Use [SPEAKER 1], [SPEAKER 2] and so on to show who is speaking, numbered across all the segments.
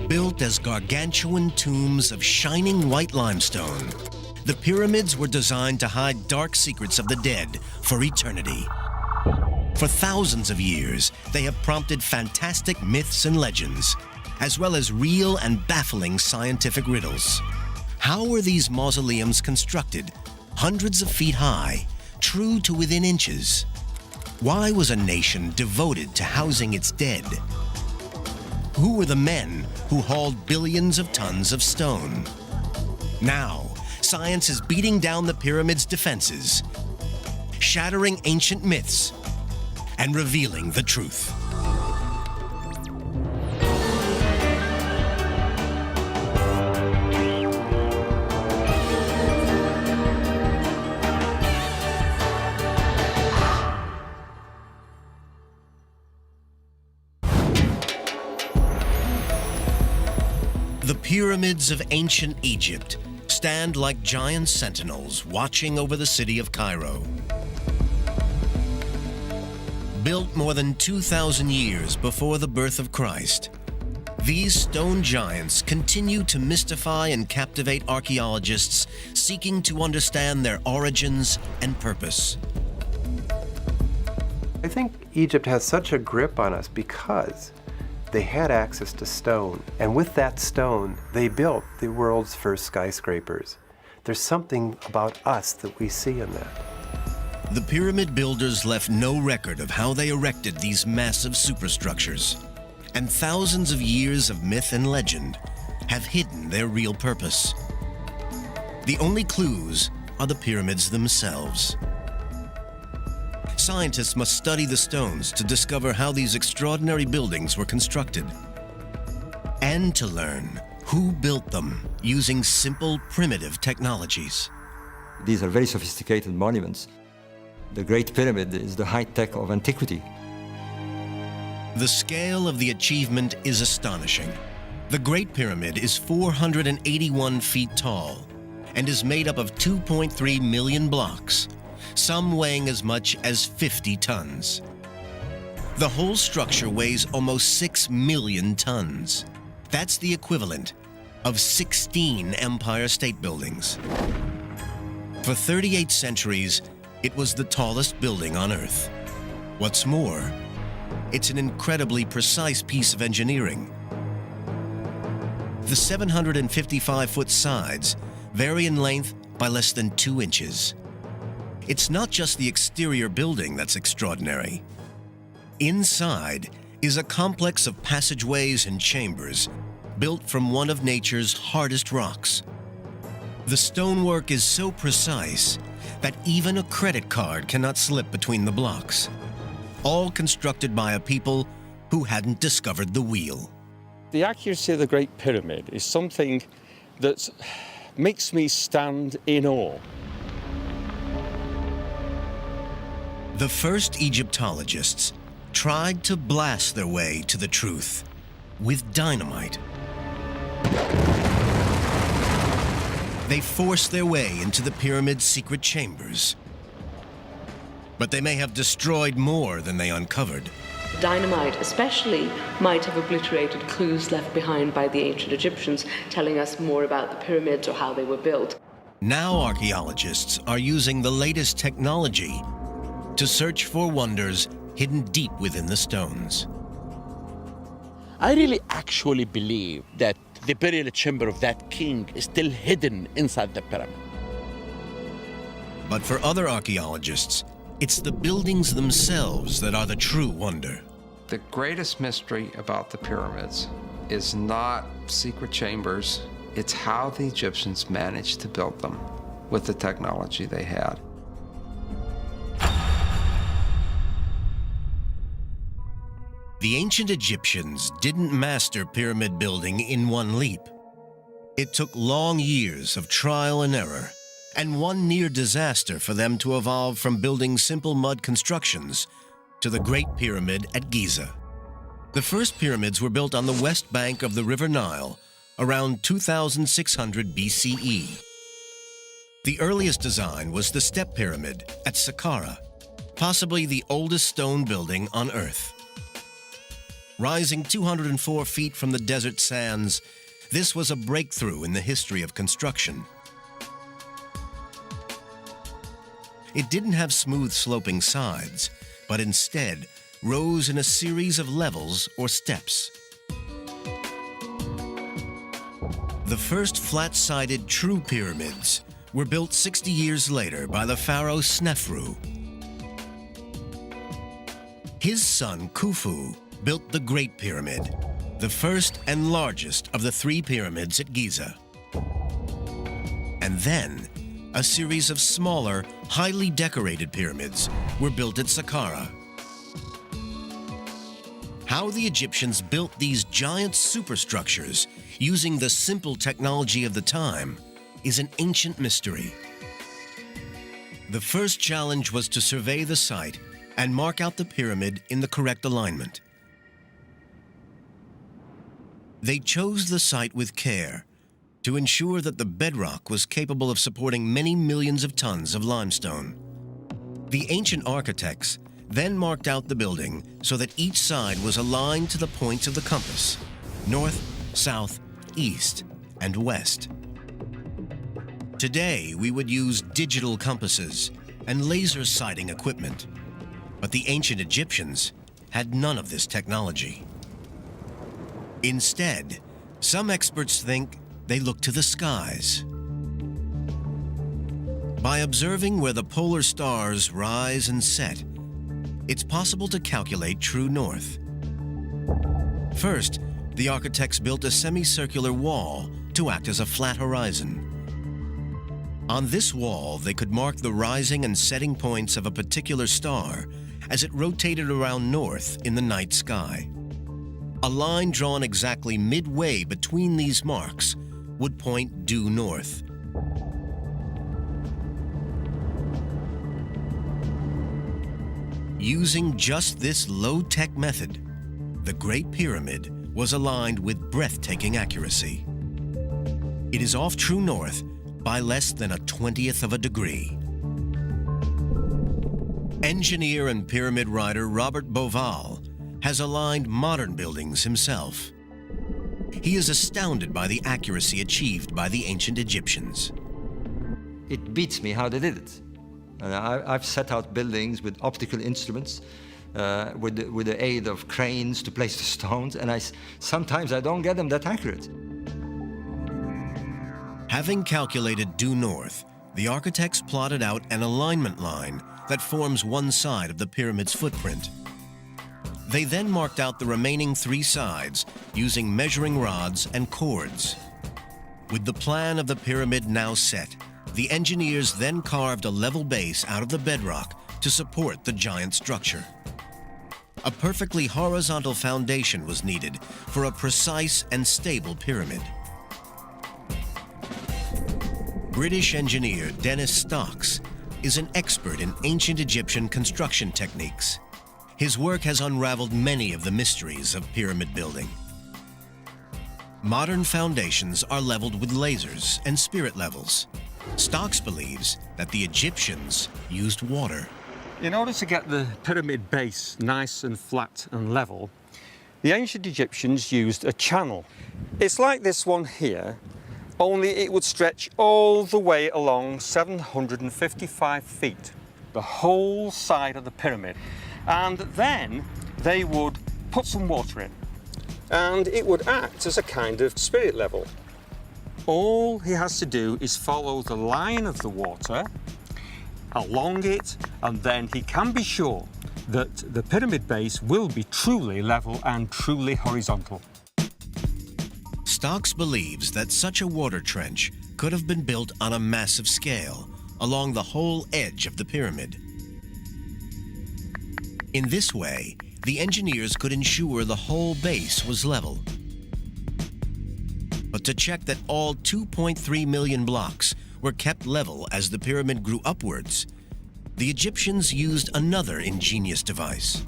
[SPEAKER 1] Built as gargantuan tombs of shining white limestone, the pyramids were designed to hide dark secrets of the dead for eternity. For thousands of years, they have prompted fantastic myths and legends, as well as real and baffling scientific riddles. How were these mausoleums constructed, hundreds of feet high, true to within inches? Why was a nation devoted to housing its dead? Who were the men who hauled billions of tons of stone? Now, science is beating down the pyramids' defenses, shattering ancient myths, and revealing the truth. The pyramids of ancient Egypt stand like giant sentinels watching over the city of Cairo. Built more than 2,000 years before the birth of Christ, these stone giants continue to mystify and captivate archaeologists seeking to understand their origins and purpose.
[SPEAKER 2] I think Egypt has such a grip on us because they had access to stone, and with that stone, they built the world's first skyscrapers. There's something about us that we see in that.
[SPEAKER 1] The pyramid builders left no record of how they erected these massive superstructures, and thousands of years of myth and legend have hidden their real purpose. The only clues are the pyramids themselves. Scientists must study the stones to discover how these extraordinary buildings were constructed, and to learn who built them using simple, primitive technologies.
[SPEAKER 3] These are very sophisticated monuments. The Great Pyramid is the high-tech of antiquity.
[SPEAKER 1] The scale of the achievement is astonishing. The Great Pyramid is 481 feet tall and is made up of 2.3 million blocks, some weighing as much as 50 tons. The whole structure weighs almost 6 million tons. That's the equivalent of 16 Empire State Buildings. For 38 centuries, it was the tallest building on Earth. What's more, it's an incredibly precise piece of engineering. The 755-foot sides vary in length by less than 2 inches. It's not just the exterior building that's extraordinary. Inside is a complex of passageways and chambers built from one of nature's hardest rocks. The stonework is so precise that even a credit card cannot slip between the blocks, all constructed by a people who hadn't discovered the wheel.
[SPEAKER 4] The accuracy of the Great Pyramid is something that makes me stand in awe.
[SPEAKER 1] The first Egyptologists tried to blast their way to the truth with dynamite. They forced their way into the pyramid's secret chambers. But they may have destroyed more than they uncovered.
[SPEAKER 5] Dynamite especially might have obliterated clues left behind by the ancient Egyptians, telling us more about the pyramids or how they were built.
[SPEAKER 1] Now archaeologists are using the latest technology to search for wonders hidden deep within the stones.
[SPEAKER 6] I really actually believe that the burial chamber of that king is still hidden inside the pyramid.
[SPEAKER 1] But for other archaeologists, it's the buildings themselves that are the true wonder.
[SPEAKER 7] The greatest mystery about the pyramids is not secret chambers, it's how the Egyptians managed to build them with the technology they had.
[SPEAKER 1] The ancient Egyptians didn't master pyramid building in one leap. It took long years of trial and error, and one near disaster for them to evolve from building simple mud constructions to the Great Pyramid at Giza. The first pyramids were built on the west bank of the River Nile around 2600 BCE. The earliest design was the Step Pyramid at Saqqara, possibly the oldest stone building on Earth. Rising 204 feet from the desert sands, this was a breakthrough in the history of construction. It didn't have smooth sloping sides, but instead rose in a series of levels or steps. The first flat-sided true pyramids were built 60 years later by the pharaoh Snefru. His son Khufu built the Great Pyramid, the first and largest of the 3 pyramids at Giza. And then, a series of smaller, highly decorated pyramids were built at Saqqara. How the Egyptians built these giant superstructures using the simple technology of the time is an ancient mystery. The first challenge was to survey the site and mark out the pyramid in the correct alignment. They chose the site with care to ensure that the bedrock was capable of supporting many millions of tons of limestone. The ancient architects then marked out the building so that each side was aligned to the points of the compass: north, south, east, and west. Today, we would use digital compasses and laser sighting equipment, but the ancient Egyptians had none of this technology. Instead, some experts think they looked to the skies. By observing where the polar stars rise and set, it's possible to calculate true north. First, the architects built a semicircular wall to act as a flat horizon. On this wall, they could mark the rising and setting points of a particular star as it rotated around north in the night sky. A line drawn exactly midway between these marks would point due north. Using just this low-tech method, the Great Pyramid was aligned with breathtaking accuracy. It is off true north by less than 1/20th of a degree. Engineer and pyramid writer Robert Bauval has aligned modern buildings himself. He is astounded by the accuracy achieved by the ancient Egyptians.
[SPEAKER 3] It beats me how they did it. I've set out buildings with optical instruments, with the aid of cranes to place the stones, and sometimes I don't get them that accurate.
[SPEAKER 1] Having calculated due north, the architects plotted out an alignment line that forms one side of the pyramid's footprint. They then marked out the remaining 3 sides using measuring rods and cords. With the plan of the pyramid now set, the engineers then carved a level base out of the bedrock to support the giant structure. A perfectly horizontal foundation was needed for a precise and stable pyramid. British engineer Dennis Stocks is an expert in ancient Egyptian construction techniques. His work has unraveled many of the mysteries of pyramid building. Modern foundations are leveled with lasers and spirit levels. Stocks believes that the Egyptians used water.
[SPEAKER 4] In order to get the pyramid base nice and flat and level, the ancient Egyptians used a channel. It's like this one here, only it would stretch all the way along 755 feet, the whole side of the pyramid. And then they would put some water in, and it would act as a kind of spirit level. All he has to do is follow the line of the water along it, and then he can be sure that the pyramid base will be truly level and truly horizontal.
[SPEAKER 1] Stocks believes that such a water trench could have been built on a massive scale along the whole edge of the pyramid. In this way, the engineers could ensure the whole base was level. But to check that all 2.3 million blocks were kept level as the pyramid grew upwards, the Egyptians used another ingenious device.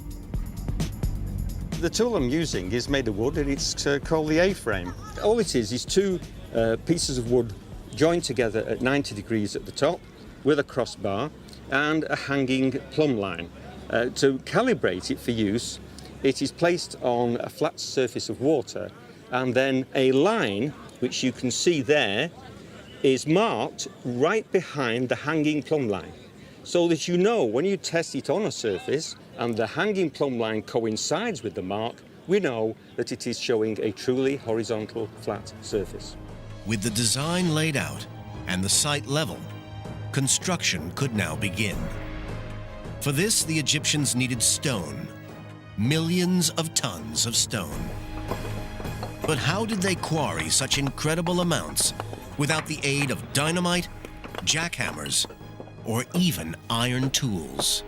[SPEAKER 4] The tool I'm using is made of wood, and it's called the A-frame. All it is 2 pieces of wood joined together at 90 degrees at the top with a crossbar and a hanging plumb line to calibrate it for use It is placed on a flat surface of water, and then a line, which you can see there, is marked right behind the hanging plumb line, so that you know when you test it on a surface and the hanging plumb line coincides with the mark, we know that it is showing a truly horizontal flat surface.
[SPEAKER 1] With the design laid out and the site level, construction could now begin. For this, the Egyptians needed stone, millions of tons of stone. But how did they quarry such incredible amounts without the aid of dynamite, jackhammers, or even iron tools?